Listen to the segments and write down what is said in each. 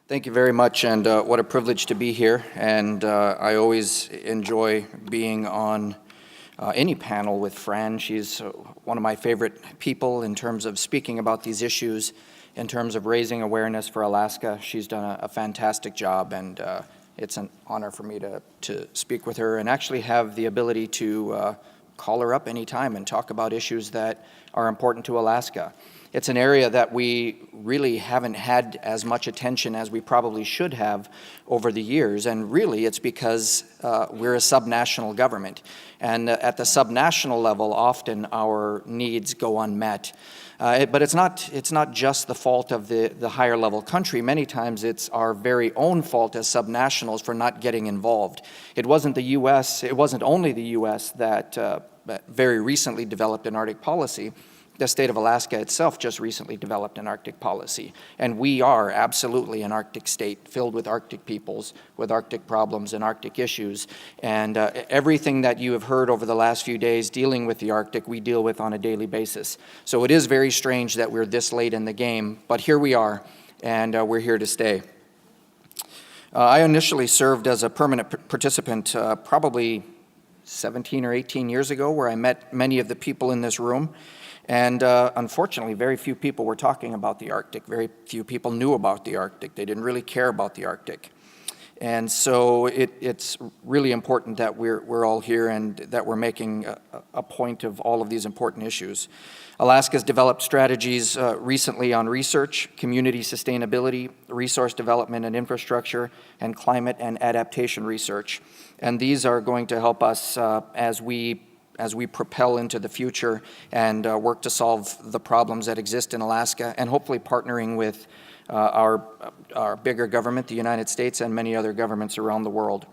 Thank you very much, and what a privilege to be here. And I always enjoy being on any panel with Fran. She's one of my favorite people in terms of speaking about these issues, in terms of raising awareness for Alaska. She's done a fantastic job, and it's an honor for me to speak with her and actually have the ability to call her up anytime and talk about issues that are important to Alaska. It's an area that we really haven't had as much attention as we probably should have over the years, and really it's because we're a subnational government. And at the subnational level, often our needs go unmet. But it's not just the fault of the higher level country. Many times it's our very own fault as subnationals for not getting involved. It wasn't only the US that very recently developed an Arctic policy. The state of Alaska itself just recently developed an Arctic policy. And we are absolutely an Arctic state filled with Arctic peoples, with Arctic problems and Arctic issues. And everything that you have heard over the last few days dealing with the Arctic, we deal with on a daily basis. So it is very strange that we're this late in the game, but here we are, and we're here to stay. I initially served as a permanent participant probably 17 or 18 years ago, where I met many of the people in this room. And unfortunately, very few people were talking about the Arctic. Very few people knew about the Arctic. They didn't really care about the Arctic. And so it's really important that we're all here and that we're making a point of all of these important issues. Alaska's developed strategies recently on research, community sustainability, resource development and infrastructure, and climate and adaptation research. And these are going to help us as we propel into the future and work to solve the problems that exist in Alaska, and hopefully partnering with our bigger government, the United States, and many other governments around the world.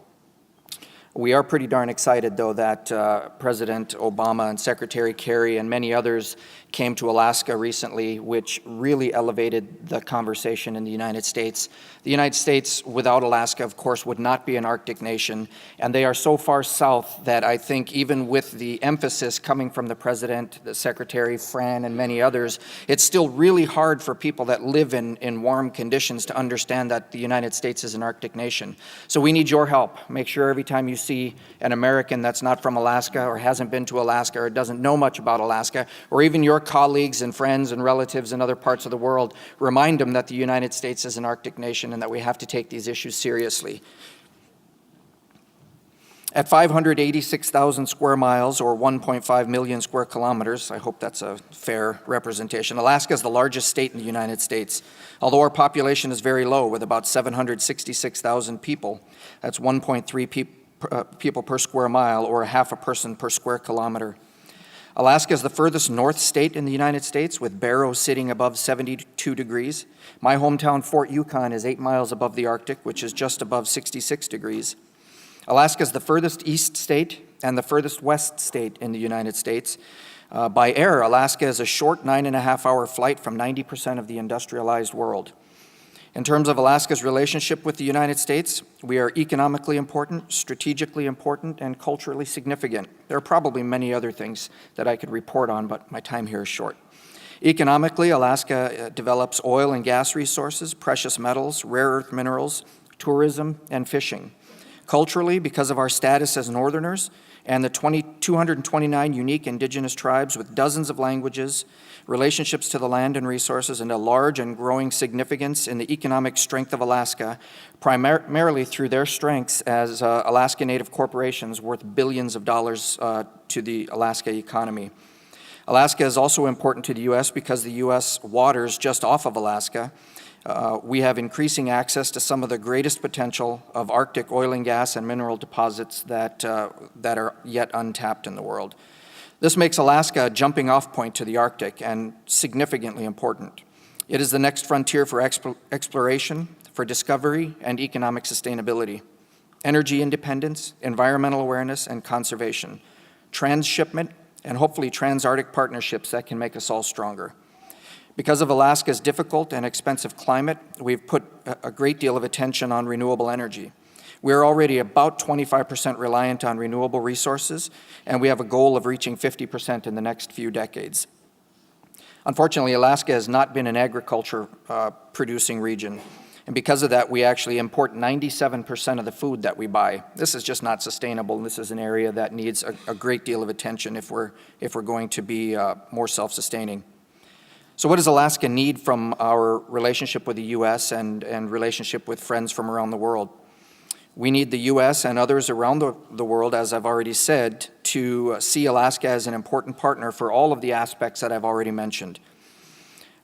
We are pretty darn excited, though, that President Obama and Secretary Kerry and many others came to Alaska recently, which really elevated the conversation in the United States. The United States, without Alaska, of course, would not be an Arctic nation, and they are so far south that I think even with the emphasis coming from the President, the Secretary, Fran, and many others, it's still really hard for people that live in warm conditions to understand that the United States is an Arctic nation. So we need your help. Make sure every time you see an American that's not from Alaska or hasn't been to Alaska or doesn't know much about Alaska, or even your colleagues and friends and relatives in other parts of the world, remind them that the United States is an Arctic nation and that we have to take these issues seriously. At 586,000 square miles, or 1.5 million square kilometers, I hope that's a fair representation, Alaska is the largest state in the United States. Although our population is very low, with about 766,000 people, that's 1.3 people per square mile, or a half a person per square kilometer. Alaska is the furthest north state in the United States, with Barrow sitting above 72 degrees. My hometown, Fort Yukon, is 8 miles above the Arctic, which is just above 66 degrees. Alaska is the furthest east state and the furthest west state in the United States. By air, Alaska is a short 9.5-hour flight from 90% of the industrialized world. In terms of Alaska's relationship with the United States, we are economically important, strategically important, and culturally significant. There are probably many other things that I could report on, but my time here is short. Economically, Alaska develops oil and gas resources, precious metals, rare earth minerals, tourism, and fishing. Culturally, because of our status as Northerners and the 229 unique indigenous tribes with dozens of languages, relationships to the land and resources, and a large and growing significance in the economic strength of Alaska, primarily through their strengths as Alaska Native corporations worth billions of dollars to the Alaska economy. Alaska is also important to the U.S. because the U.S. waters just off of Alaska. We have increasing access to some of the greatest potential of Arctic oil and gas and mineral deposits that are yet untapped in the world. This makes Alaska a jumping off point to the Arctic and significantly important. It is the next frontier for exploration, for discovery, and economic sustainability, energy independence, environmental awareness, and conservation, transshipment, and hopefully trans-Arctic partnerships that can make us all stronger. Because of Alaska's difficult and expensive climate, we've put a great deal of attention on renewable energy. We are already about 25% reliant on renewable resources, and we have a goal of reaching 50% in the next few decades. Unfortunately, Alaska has not been an agriculture producing region. And because of that, we actually import 97% of the food that we buy. This is just not sustainable. This is an area that needs a great deal of attention if we're going to be more self-sustaining. So what does Alaska need from our relationship with the U.S. and relationship with friends from around the world? We need the U.S. and others around the world, as I've already said, to see Alaska as an important partner for all of the aspects that I've already mentioned.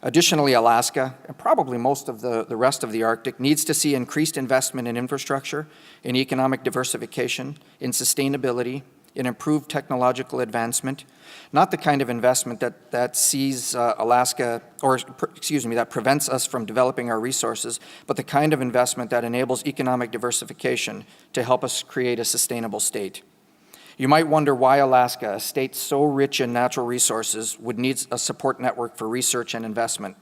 Additionally, Alaska, and probably most of the rest of the Arctic, needs to see increased investment in infrastructure, in economic diversification, in sustainability, in improved technological advancement, not the kind of investment that sees Alaska, that prevents us from developing our resources, but the kind of investment that enables economic diversification to help us create a sustainable state. You might wonder why Alaska, a state so rich in natural resources, would need a support network for research and investment.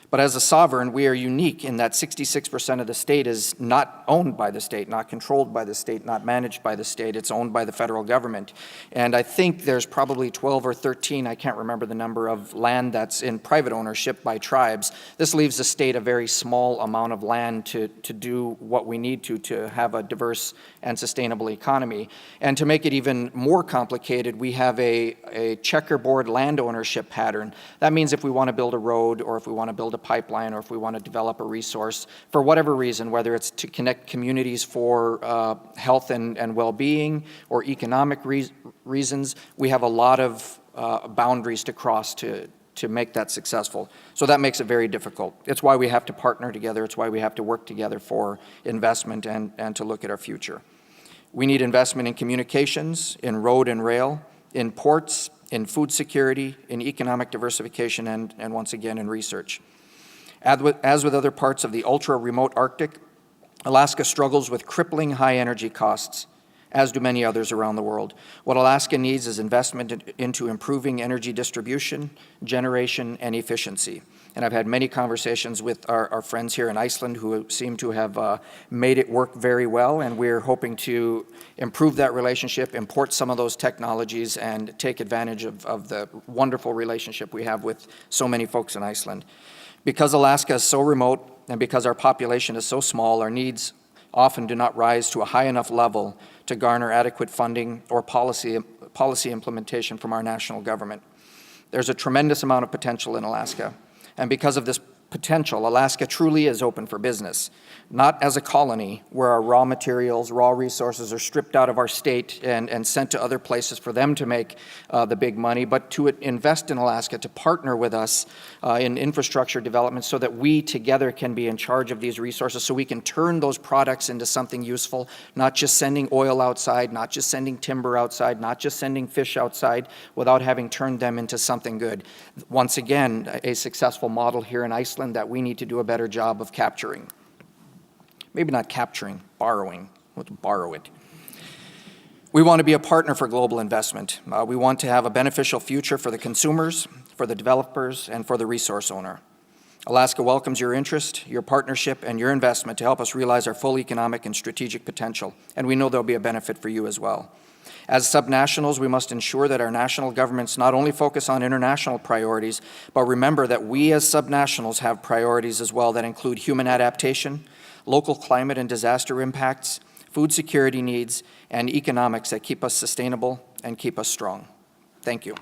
But as a sovereign, we are unique in that 66% of the state is not owned by the state, not controlled by the state, not managed by the state. It's owned by the federal government. And I think there's probably 12 or 13, I can't remember the number, of land that's in private ownership by tribes. This leaves the state a very small amount of land to do what we need to have a diverse and sustainable economy. And to make it even more complicated, we have a checkerboard land ownership pattern. That means if we want to build a road, or if we want to build a pipeline, or if we want to develop a resource, for whatever reason, whether it's to connect communities for health and well-being or economic reasons, we have a lot of boundaries to cross to make that successful. So that makes it very difficult. It's why we have to partner together. It's why we have to work together for investment and to look at our future. We need investment in communications, in road and rail, in ports, in food security, in economic diversification, and once again, in research. As with other parts of the ultra-remote Arctic, Alaska struggles with crippling high energy costs, as do many others around the world. What Alaska needs is investment into improving energy distribution, generation, and efficiency. And I've had many conversations with our friends here in Iceland who seem to have made it work very well, and we're hoping to improve that relationship, import some of those technologies, and take advantage of the wonderful relationship we have with so many folks in Iceland. Because Alaska is so remote and because our population is so small, our needs often do not rise to a high enough level to garner adequate funding or policy implementation from our national government. There's a tremendous amount of potential in Alaska, and because of this potential, Alaska truly is open for business, not as a colony where our raw materials, raw resources are stripped out of our state and sent to other places for them to make the big money, but to invest in Alaska, to partner with us in infrastructure development so that we together can be in charge of these resources, so we can turn those products into something useful, not just sending oil outside, not just sending timber outside, not just sending fish outside, without having turned them into something good. Once again, a successful model here in Iceland that we need to do a better job of capturing. Maybe not capturing, borrowing. Let's borrow it. We want to be a partner for global investment. We want to have a beneficial future for the consumers, for the developers, and for the resource owner. Alaska welcomes your interest, your partnership, and your investment to help us realize our full economic and strategic potential, and we know there'll be a benefit for you as well. As subnationals, we must ensure that our national governments not only focus on international priorities, but remember that we as subnationals have priorities as well that include human adaptation, local climate and disaster impacts, food security needs, and economics that keep us sustainable and keep us strong. Thank you.